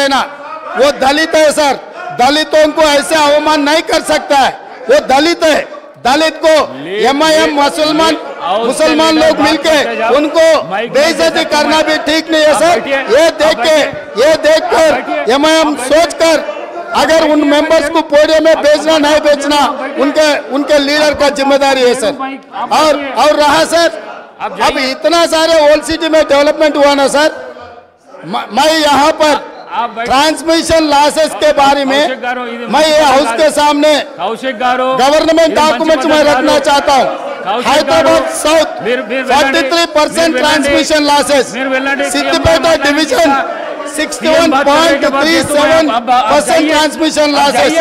लेना, वो दलित है सर। दलितों को ऐसे अवमान नहीं कर सकता है, वो दलित है। दलित को एमआईएम मुसलमान लोग मिलके उनको बेइज्जती करना भी ठीक नहीं है सर। ये देखकर एमआईएम सोचकर अगर उन मेंबर्स को पोडियम में भेजना नहीं भेजना उनके लीडर का जिम्मेदारी है सर। और रहा सर, अब इतना सारे ओल्ड सिटी में डेवलपमेंट हुआ ना सर, मैं यहाँ पर ट्रांसमिशन लॉसेस के बारे में मैं ये हाउस के सामने गवर्नमेंट डॉक्यूमेंट्स में रखना चाहता हूँ। Hyderabad south 43% transmission losses, Siddipet division 61.37% transmission losses,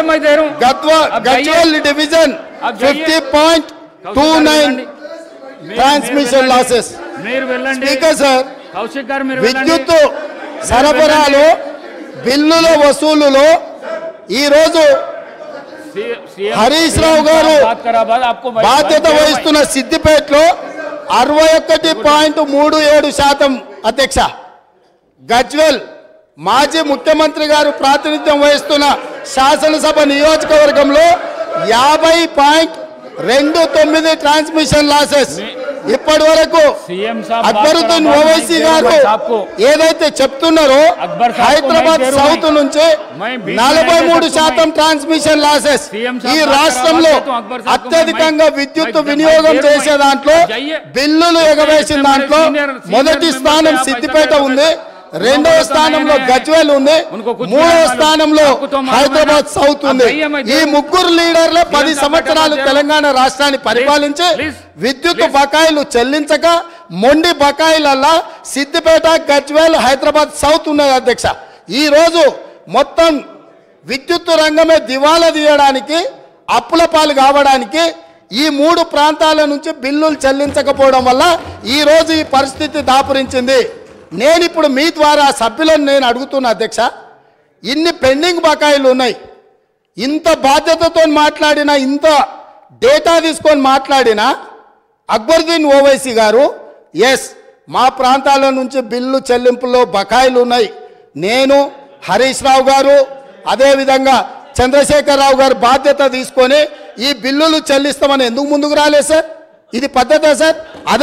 Gajwel division 50.29 transmission losses. Speaker sir, విద్యుత్ సరఫరాలో బిల్లుల వసూలులో ఈ రోజు హరీష్ రావు గారు బాధ్యత వహిస్తున్న సిద్దిపేటలో 61.37% అధ్యక్ష, గజ్వెల్ మాజీ ముఖ్యమంత్రి గారు ప్రాతినిధ్యం వహిస్తున్న శాసనసభ నియోజకవర్గంలో 50.29 ట్రాన్స్మిషన్ లాసెస్। ఇప్పటి వరకు అక్బరుద్దీన్ ఓవైసీ గారు ఏదైతే చెప్తున్నారో హైదరాబాద్ సౌత్ నుంచి 43% ట్రాన్స్మిషన్ లాసెస్। ఈ రాష్ట్రంలో అత్యధికంగా విద్యుత్ వినియోగం చేసే దాంట్లో బిల్లులు ఎగవేసిన దాంట్లో మొదటి స్థానం సిద్దిపేట ఉంది, రెండవ స్థానంలో గజ్వేల్ ఉంది, మూడవ స్థానంలో హైదరాబాద్ సౌత్ ఉంది। ఈ ముగ్గురు లీడర్లే 10 సంవత్సరాలు తెలంగాణ రాష్ట్రాన్ని పరిపాలించి విద్యుత్ బకాయిలు చెల్లించక మొండి బకాయిలల్లా సిద్దిపేట, గజ్వేల్, హైదరాబాద్ సౌత్ ఉన్నది అధ్యక్ష। ఈ రోజు మొత్తం విద్యుత్ రంగమే దివాలా తీయడానికి, అప్పుల పాలు కావడానికి ఈ 3 ప్రాంతాల నుంచి బిల్లులు చెల్లించకపోవడం వల్ల ఈ రోజు ఈ పరిస్థితి దాపురించింది। నేను ఇప్పుడు మీ ద్వారా సభ్యులను నేను అడుగుతున్నా అధ్యక్ష, ఇన్ని పెండింగ్ బకాయిలు ఉన్నాయి, ఇంత బాధ్యతతో మాట్లాడినా, ఇంత డేటా తీసుకొని మాట్లాడినా అక్బరుద్దీన్ ఓవైసీ గారు ఎస్ మా ప్రాంతాల నుంచి బిల్లు చెల్లింపుల్లో బకాయిలు ఉన్నాయి, నేను హరీష్ రావు గారు అదేవిధంగా చంద్రశేఖరరావు గారు బాధ్యత తీసుకొని ఈ బిల్లులు చెల్లిస్తామని ఎందుకు ముందుకు రాలేదు సార్? ఇది పద్ధతే సార్? అదే